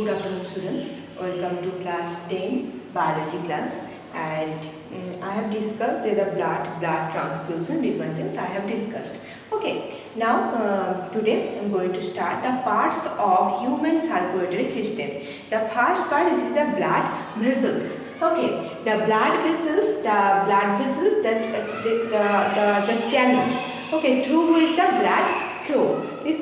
Good afternoon students, welcome to class 10 biology class, and I have discussed the blood transfusion, different things I have discussed. Okay, now today I am going to start the parts of human circulatory system. The first part is the blood vessels. Okay, the blood vessels, the channels, okay, through which the blood flow. This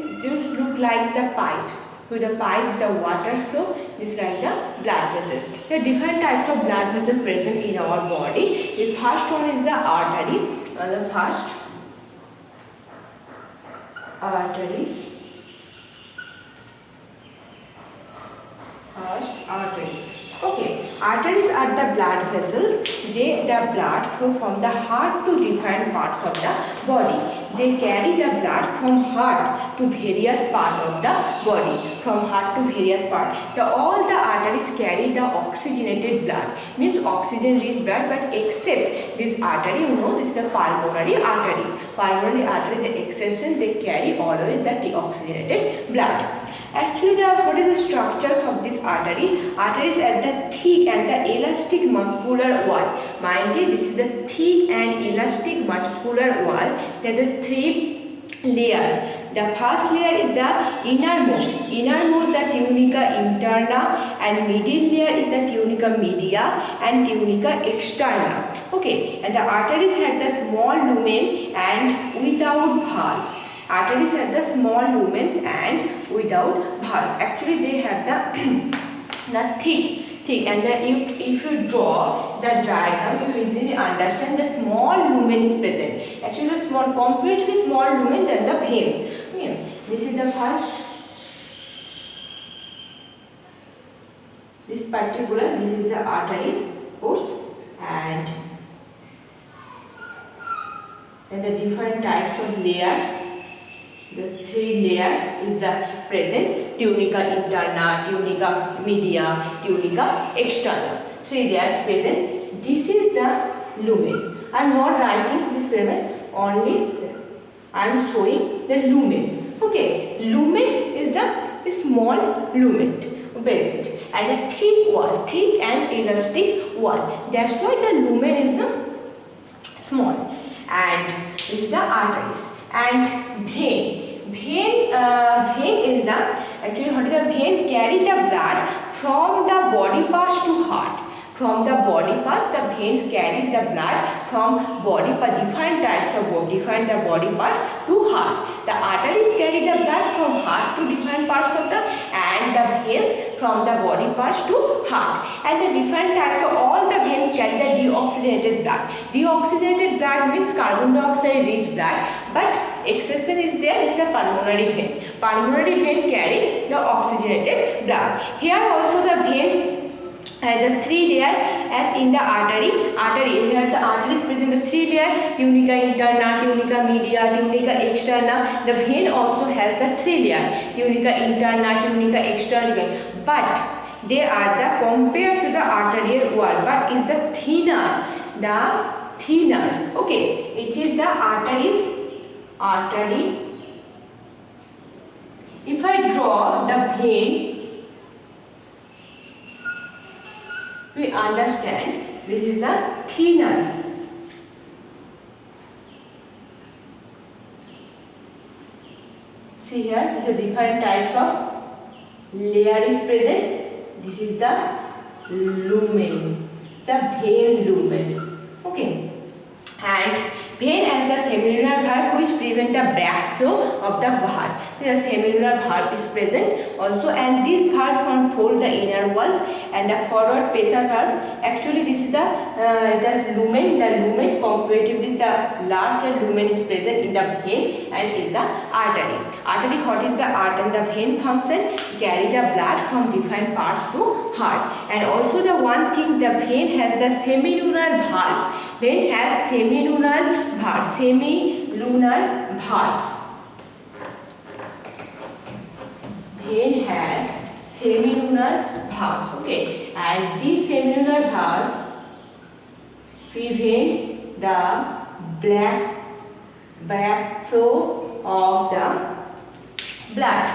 look like the pipes. With the pipes, the water flow is like the blood vessels. There are different types of blood vessels present in our body. The first one is the artery. The first arteries. Okay, arteries are the blood vessels. The blood flow from the heart to different parts of the body. They carry the blood from heart to various parts of the body. All the arteries carry the oxygenated blood. Means oxygen-rich blood, but except this artery, this is the pulmonary artery. Pulmonary artery is the exception. They carry always the deoxygenated blood. Actually, what is the structures of this artery? Arteries are the thick and the elastic muscular wall. Mind you, this is the thick and elastic muscular wall. There are the three layers. The first layer is the innermost the tunica interna, and middle layer is the tunica media and tunica externa. Okay, and the arteries have the small lumen and without valves. Arteries have the small lumens and without valves. Actually, they have the thick, and if you draw the diagram, you easily understand the small lumen is present. Actually, the comparatively small lumen than the veins. Okay. This is the first. This is the artery course, and then the different types of layer. The three layers is the present: tunica interna, tunica media, tunica externa. Three layers present. This is the lumen. I am not writing this level, only I am showing the lumen. Okay, lumen is the small lumen present, and the thick and elastic wall. That's why the lumen is the small. And this is the arteries. And vein is the, actually what is the vein? Carry the blood from the body parts to heart. From the body parts, the veins carries the blood from body parts, different types of body parts to heart. The arteries carry the blood from heart to different parts of and the veins from the body parts to heart. And the different types of all the veins carry the deoxygenated blood. Deoxygenated blood means carbon dioxide rich blood, but exception is there is the pulmonary vein. Pulmonary vein carry the oxygenated blood. Here also the vein has the three layer as in the artery. Here the arteries present the three layer: tunica interna, tunica media, tunica externa. The vein also has the three layer: tunica interna, tunica externa. But they are the compared to the arterial wall, but is the thinner. Okay, it is the artery. If I draw the vein, we understand this is the thinner. See here, this is different types of layer is present. This is the lumen, the vein lumen. Okay. And vein has the semilunar valve which prevent the backflow of the blood. The semilunar valve is present also, and these valves control the inner walls and the forward pressure valve. Actually, this is the lumen. The lumen comparatively is the larger lumen is present in the vein and is the artery. What is the artery? The vein function carry the blood from different parts to heart. And also the one thing, the vein has the semilunar valves. Vein has semilunar valves. Vein has semilunar valves. Okay, and these semilunar valves prevent the backflow of the blood.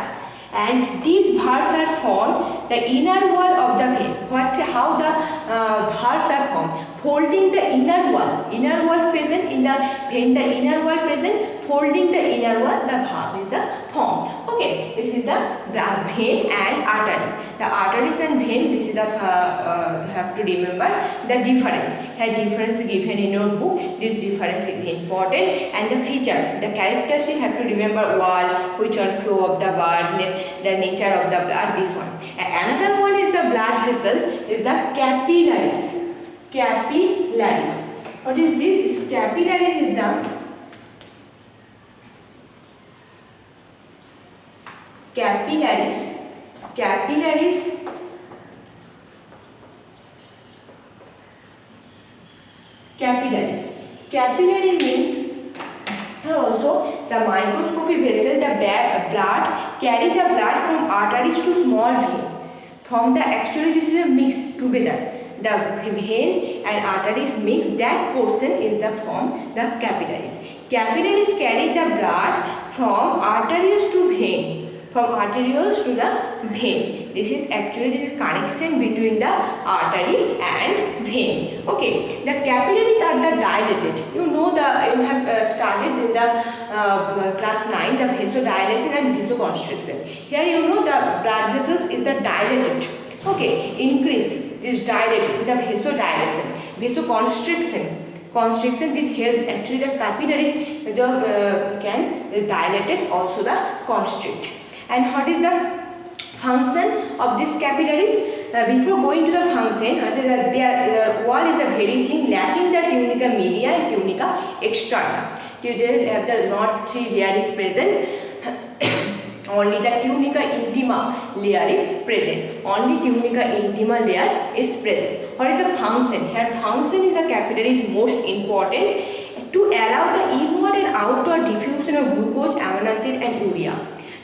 and these valves are formed the inner wall of the vein. How the valves are formed? Folding the inner wall present in the vein, the inner wall present, folding the inner wall, the valve is formed. Okay, this is the vein and artery. The arteries and vein, this is the have to remember the difference. Here difference given in your book. This difference is important, and the features, the characteristics have to remember wall, which one flow of the blood, the nature of the blood, this one. And another one is the blood vessel, is the capillaries. Capillaries. What is this? This capillaries is the capillaries. Capillary means also the microscopic vessel, the blood carry the blood from arteries to small vein. From the actually this is a mix together. The vein and arteries mix, that portion is the form the capillaries. Capillaries carry the blood from arteries to vein, from arterioles to the vein. This is connection between the artery and vein. Okay, the capillaries are the dilated. You know you have started in the class 9 the vasodilation and vasoconstriction. Here you know the blood vessels is the dilated. Okay, increase is dilated, the vasodilation, vasoconstriction. This helps actually the capillaries can dilate, also the constrict. And what is the function of these capillaries? Before going to the function, their wall is a very thin, lacking the tunica media and tunica externa. They have the not 3 layer is present. Only the tunica intima layer is present. Only tunica intima layer is present. What is the function? Here function is the capillary is most important to allow the inward and outward diffusion of glucose, amino acid and urea.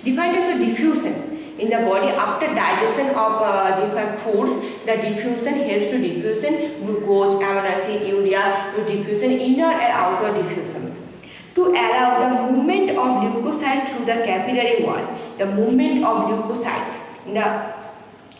Different types of diffusion in the body after digestion of different foods. The diffusion helps to diffusion glucose, amino acid, urea, to diffusion inner and outward diffusions. To allow the movement of leukocytes through the capillary wall. The movement of leukocytes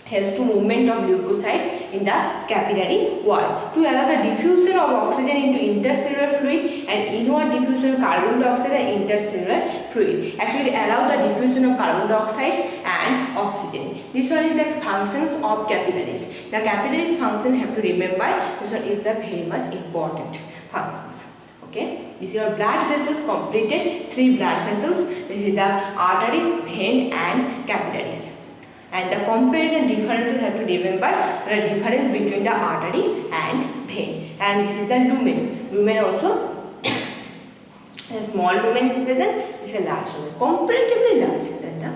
helps to movement of leukocytes in the capillary wall. To allow the diffusion of oxygen into intercellular fluid and inward diffusion of carbon dioxide and intercellular fluid. Actually allow the diffusion of carbon dioxide and oxygen. This one is the functions of capillaries. The capillaries function have to remember. This one is the very much important functions. Okay, this is your blood vessels completed. 3 blood vessels. This is the arteries, vein and capillaries. And the comparison differences have to remember the difference between the artery and vein. And this is the lumen. Lumen also a small lumen is present. This is a large lumen, comparatively larger than the